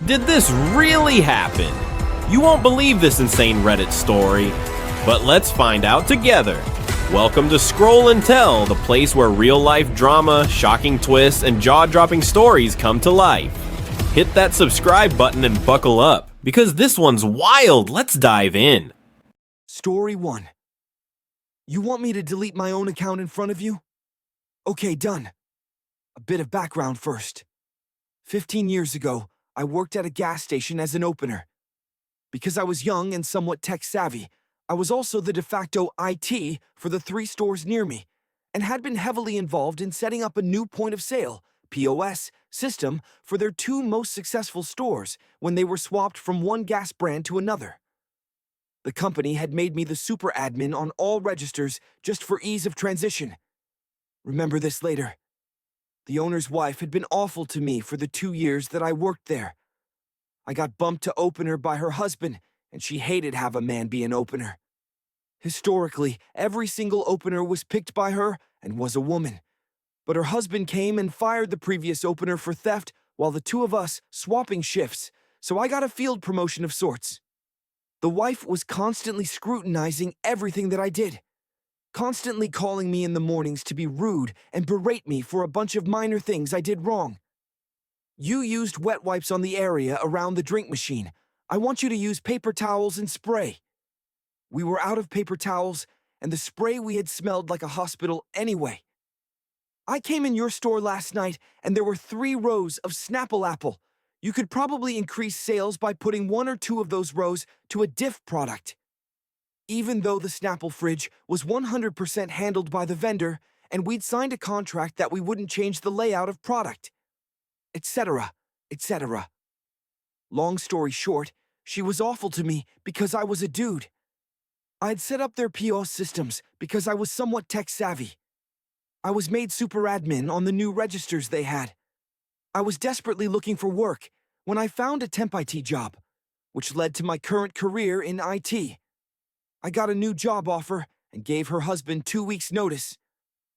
Did this really happen? You won't believe this insane Reddit story, but let's find out together. Welcome to Scroll and Tell, the place where real-life drama, shocking twists, and jaw-dropping stories come to life. Hit that subscribe button and buckle up, because this one's wild. Let's dive in. Story 1. You want me to delete my own account in front of you? Okay, done. A bit of background first. 15 years ago, I worked at a gas station as an opener. Because I was young and somewhat tech-savvy, I was also the de facto IT for the 3 stores near me, and had been heavily involved in setting up a new point-of-sale, POS, system for their 2 most successful stores when they were swapped from one gas brand to another. The company had made me the super admin on all registers just for ease of transition. Remember this later. The owner's wife had been awful to me for the 2 years that I worked there. I got bumped to opener by her husband, and she hated have a man be an opener. Historically, every single opener was picked by her and was a woman. But her husband came and fired the previous opener for theft while the 2 of us swapping shifts, so I got a field promotion of sorts. The wife was constantly scrutinizing everything that I did, constantly calling me in the mornings to be rude and berate me for a bunch of minor things I did wrong. You used wet wipes on the area around the drink machine. I want you to use paper towels and spray. We were out of paper towels, and the spray we had smelled like a hospital anyway. I came in your store last night, and there were 3 rows of Snapple Apple. You could probably increase sales by putting 1 or 2 of those rows to a diff product. Even though the Snapple fridge was 100% handled by the vendor, and we'd signed a contract that we wouldn't change the layout of product, etc., etc. Long story short, she was awful to me because I was a dude. I'd set up their POS systems because I was somewhat tech-savvy. I was made super admin on the new registers they had. I was desperately looking for work when I found a temp IT job, which led to my current career in IT. I got a new job offer and gave her husband 2 weeks' notice,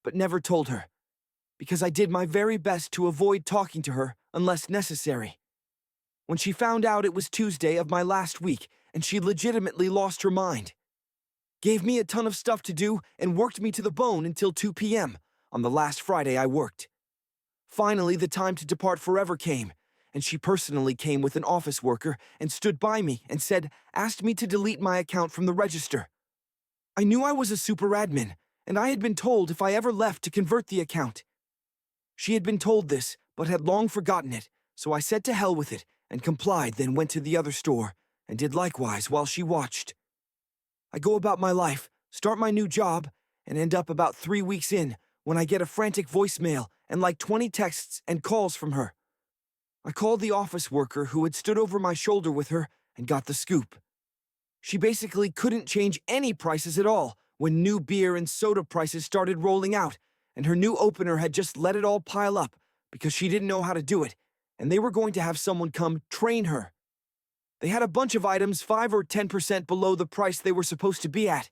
but never told her, because I did my very best to avoid talking to her unless necessary. When she found out, it was Tuesday of my last week, and she legitimately lost her mind. Gave me a ton of stuff to do and worked me to the bone until 2 p.m. on the last Friday I worked. Finally, the time to depart forever came, and she personally came with an office worker and stood by me and asked me to delete my account from the register. I knew I was a super admin, and I had been told if I ever left to convert the account. She had been told this, but had long forgotten it, so I said to hell with it and complied, then went to the other store and did likewise while she watched. I go about my life, start my new job, and end up about 3 weeks in when I get a frantic voicemail and like 20 texts and calls from her. I called the office worker who had stood over my shoulder with her and got the scoop. She basically couldn't change any prices at all when new beer and soda prices started rolling out, and her new opener had just let it all pile up because she didn't know how to do it, and they were going to have someone come train her. They had a bunch of items 5 or 10% below the price they were supposed to be at.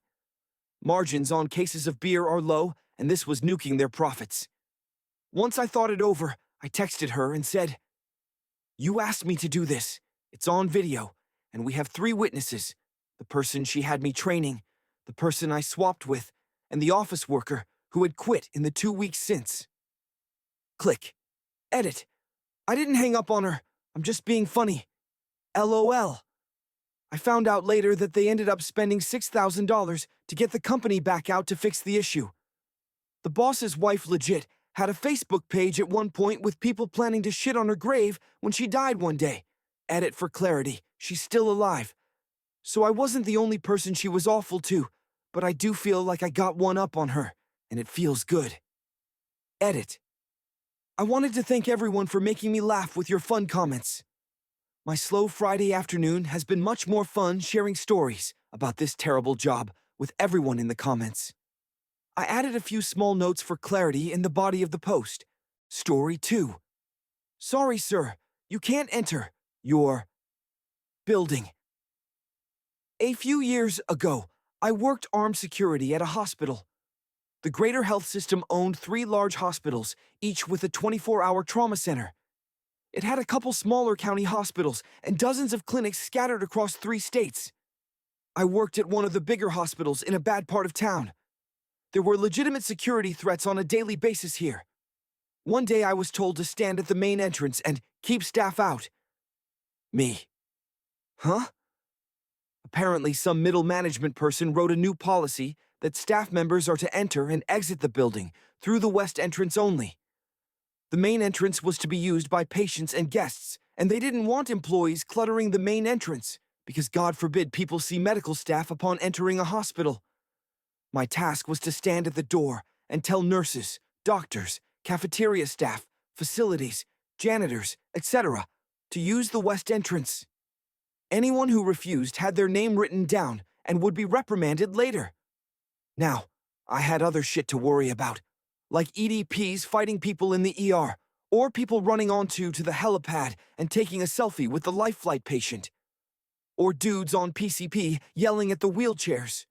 Margins on cases of beer are low, and this was nuking their profits. Once I thought it over, I texted her and said, "You asked me to do this. It's on video, and we have 3 witnesses. The person she had me training, the person I swapped with, and the office worker who had quit in the 2 weeks since." Click. Edit. I didn't hang up on her. I'm just being funny. LOL. I found out later that they ended up spending $6,000 to get the company back out to fix the issue. The boss's wife legit had a Facebook page at one point with people planning to shit on her grave when she died one day. Edit for clarity, she's still alive. So I wasn't the only person she was awful to, but I do feel like I got one up on her, and it feels good. Edit. I wanted to thank everyone for making me laugh with your fun comments. My slow Friday afternoon has been much more fun sharing stories about this terrible job with everyone in the comments. I added a few small notes for clarity in the body of the post. Story 2. Sorry, sir, you can't enter your building. A few years ago, I worked armed security at a hospital. The Greater Health System owned 3 large hospitals, each with a 24-hour trauma center. It had a couple smaller county hospitals and dozens of clinics scattered across 3 states. I worked at one of the bigger hospitals in a bad part of town. There were legitimate security threats on a daily basis here. One day I was told to stand at the main entrance and keep staff out. Me. Huh? Apparently, some middle management person wrote a new policy that staff members are to enter and exit the building through the west entrance only. The main entrance was to be used by patients and guests, and they didn't want employees cluttering the main entrance, because God forbid people see medical staff upon entering a hospital. My task was to stand at the door and tell nurses, doctors, cafeteria staff, facilities, janitors, etc., to use the west entrance. Anyone who refused had their name written down and would be reprimanded later. Now, I had other shit to worry about, like EDPs fighting people in the ER, or people running onto the helipad and taking a selfie with the life flight patient, or dudes on PCP yelling at the wheelchairs,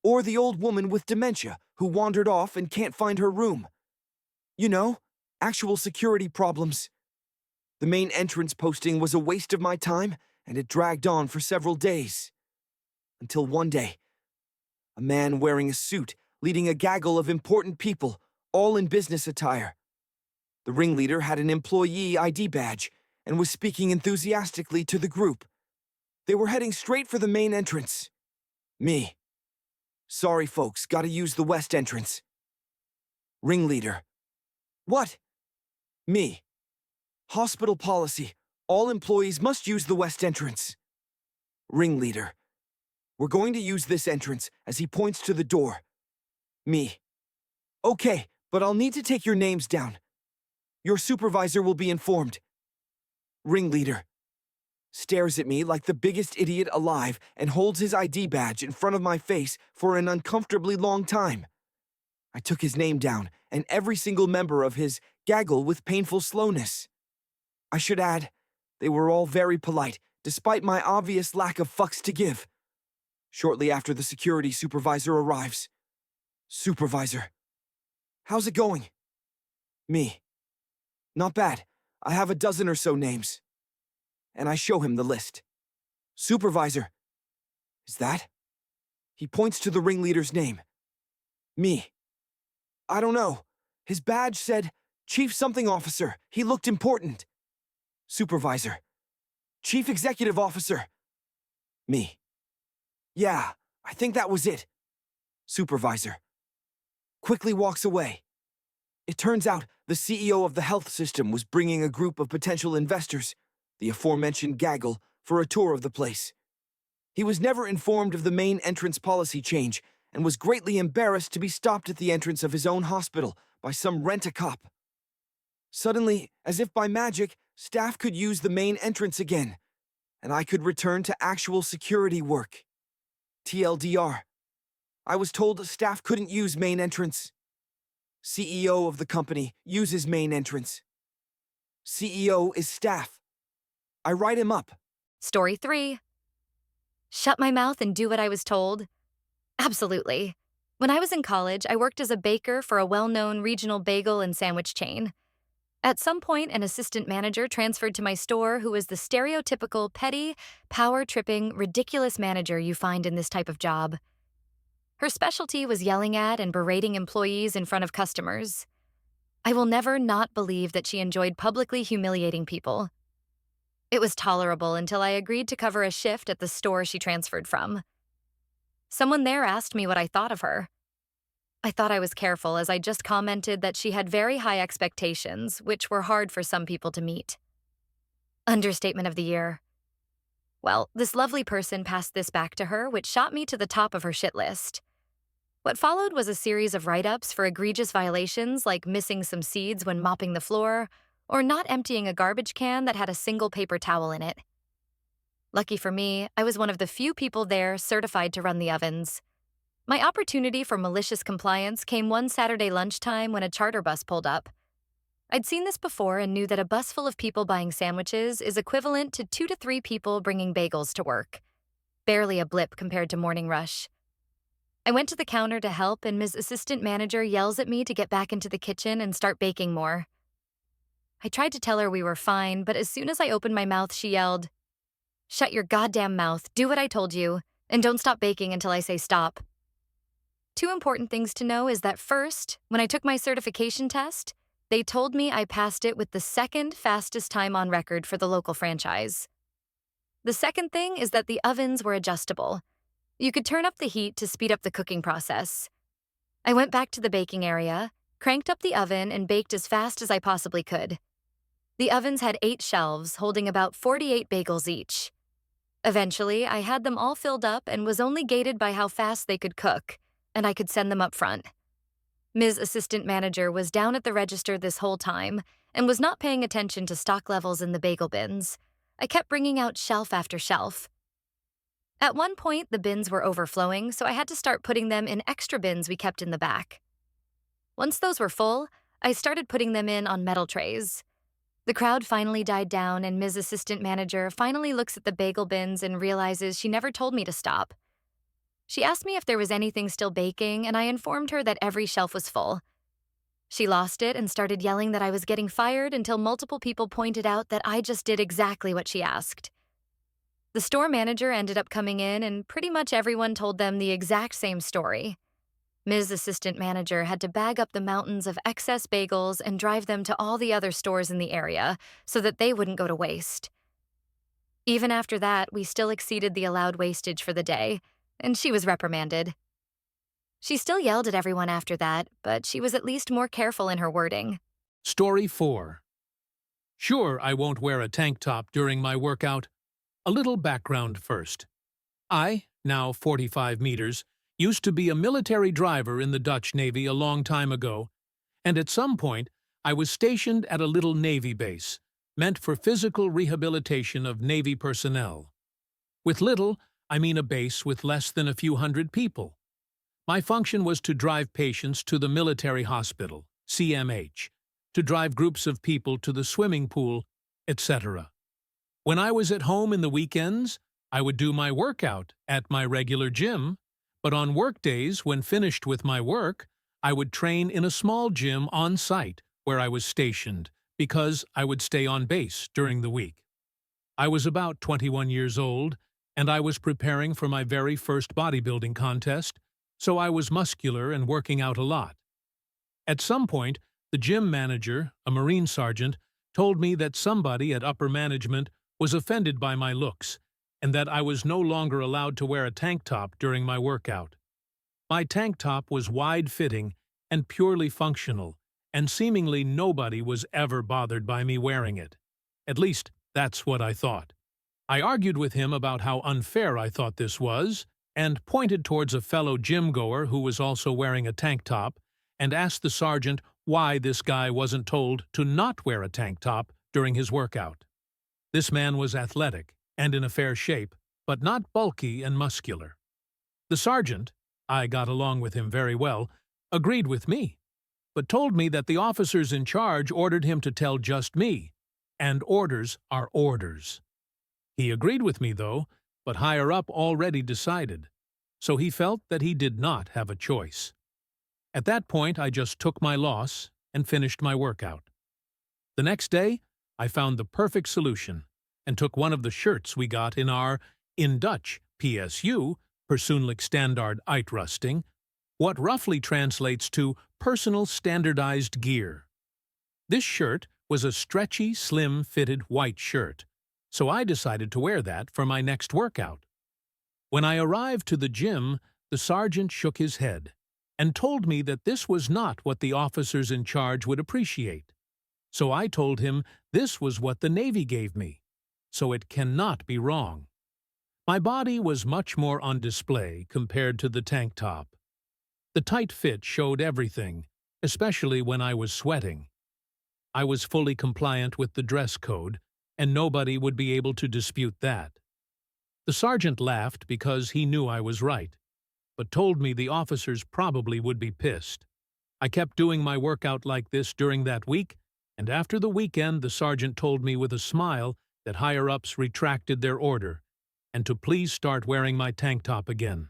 or the old woman with dementia who wandered off and can't find her room. You know, actual security problems. The main entrance posting was a waste of my time, and it dragged on for several days. Until one day, a man wearing a suit leading a gaggle of important people, all in business attire. The ringleader had an employee ID badge and was speaking enthusiastically to the group. They were heading straight for the main entrance. Me. Sorry folks, gotta use the west entrance. Ringleader. What? Me. Hospital policy. All employees must use the west entrance. Ringleader. We're going to use this entrance as he points to the door. Me. Okay, but I'll need to take your names down. Your supervisor will be informed. Ringleader. Stares at me like the biggest idiot alive and holds his ID badge in front of my face for an uncomfortably long time. I took his name down and every single member of his gaggle with painful slowness. I should add, they were all very polite, despite my obvious lack of fucks to give. Shortly after the security supervisor arrives. Supervisor. How's it going? Me. Not bad. I have a dozen or so names. And I show him the list. Supervisor. Is that? He points to the ringleader's name. Me. I don't know. His badge said, Chief Something Officer. He looked important. Supervisor. Chief Executive Officer. Me. Yeah, I think that was it. Supervisor. Quickly walks away. It turns out the CEO of the health system was bringing a group of potential investors, the aforementioned gaggle, for a tour of the place. He was never informed of the main entrance policy change and was greatly embarrassed to be stopped at the entrance of his own hospital by some rent-a-cop. Suddenly, as if by magic, staff could use the main entrance again, and I could return to actual security work. TLDR. I was told staff couldn't use main entrance. CEO of the company uses main entrance. CEO is staff. I write him up. Story 3. Shut my mouth and do what I was told? Absolutely. When I was in college, I worked as a baker for a well-known regional bagel and sandwich chain. At some point, an assistant manager transferred to my store who was the stereotypical petty, power-tripping, ridiculous manager you find in this type of job. Her specialty was yelling at and berating employees in front of customers. I will never not believe that she enjoyed publicly humiliating people. It was tolerable until I agreed to cover a shift at the store she transferred from. Someone there asked me what I thought of her. I thought I was careful as I just commented that she had very high expectations, which were hard for some people to meet. Understatement of the year. Well, this lovely person passed this back to her, which shot me to the top of her shit list. What followed was a series of write-ups for egregious violations like missing some seeds when mopping the floor, or not emptying a garbage can that had a single paper towel in it. Lucky for me, I was one of the few people there certified to run the ovens. My opportunity for malicious compliance came one Saturday lunchtime when a charter bus pulled up. I'd seen this before and knew that a bus full of people buying sandwiches is equivalent to 2 to 3 people bringing bagels to work. Barely a blip compared to morning rush. I went to the counter to help, and Ms. Assistant Manager yells at me to get back into the kitchen and start baking more. I tried to tell her we were fine, but as soon as I opened my mouth, she yelled, "Shut your goddamn mouth, do what I told you, and don't stop baking until I say stop." Two important things to know is that first, when I took my certification test, they told me I passed it with the second fastest time on record for the local franchise. The second thing is that the ovens were adjustable. You could turn up the heat to speed up the cooking process. I went back to the baking area, cranked up the oven, and baked as fast as I possibly could. The ovens had 8 shelves, holding about 48 bagels each. Eventually, I had them all filled up and was only gated by how fast they could cook, and I could send them up front. Ms. Assistant Manager was down at the register this whole time and was not paying attention to stock levels in the bagel bins. I kept bringing out shelf after shelf. At one point, the bins were overflowing, so I had to start putting them in extra bins we kept in the back. Once those were full, I started putting them in on metal trays. The crowd finally died down, and Ms. Assistant Manager finally looks at the bagel bins and realizes she never told me to stop. She asked me if there was anything still baking, and I informed her that every shelf was full. She lost it and started yelling that I was getting fired until multiple people pointed out that I just did exactly what she asked. The store manager ended up coming in, and pretty much everyone told them the exact same story. Ms. Assistant Manager had to bag up the mountains of excess bagels and drive them to all the other stores in the area so that they wouldn't go to waste. Even after that, we still exceeded the allowed wastage for the day, and she was reprimanded. She still yelled at everyone after that, but she was at least more careful in her wording. Story 4. Sure, I won't wear a tank top during my workout. A little background first. I, now 45 meters, used to be a military driver in the Dutch Navy a long time ago, and at some point I was stationed at a little Navy base, meant for physical rehabilitation of Navy personnel. With little, I mean a base with less than a few hundred people. My function was to drive patients to the military hospital, CMH, to drive groups of people to the swimming pool, etc. When I was at home in the weekends, I would do my workout at my regular gym, but on work days, when finished with my work, I would train in a small gym on site where I was stationed because I would stay on base during the week. I was about 21 years old, and I was preparing for my very first bodybuilding contest, so I was muscular and working out a lot. At some point, the gym manager, a Marine sergeant, told me that somebody at upper management was offended by my looks, and that I was no longer allowed to wear a tank top during my workout. My tank top was wide-fitting and purely functional, and seemingly nobody was ever bothered by me wearing it. At least, that's what I thought. I argued with him about how unfair I thought this was, and pointed towards a fellow gym-goer who was also wearing a tank top, and asked the sergeant why this guy wasn't told to not wear a tank top during his workout. This man was athletic and in a fair shape, but not bulky and muscular. The sergeant, I got along with him very well, agreed with me, but told me that the officers in charge ordered him to tell just me, and orders are orders. He agreed with me, though, but higher up already decided, so he felt that he did not have a choice. At that point, I just took my loss and finished my workout. The next day, I found the perfect solution and took one of the shirts we got in our, in Dutch, PSU, Persoonlijk Standaard Uitrusting, what roughly translates to personal standardized gear. This shirt was a stretchy, slim-fitted white shirt, so I decided to wear that for my next workout. When I arrived to the gym, the sergeant shook his head and told me that this was not what the officers in charge would appreciate. So I told him this was what the Navy gave me, so it cannot be wrong. My body was much more on display compared to the tank top. The tight fit showed everything, especially when I was sweating. I was fully compliant with the dress code, and nobody would be able to dispute that. The sergeant laughed because he knew I was right, but told me the officers probably would be pissed. I kept doing my workout like this during that week, and after the weekend the sergeant told me with a smile that higher-ups retracted their order, and to please start wearing my tank top again.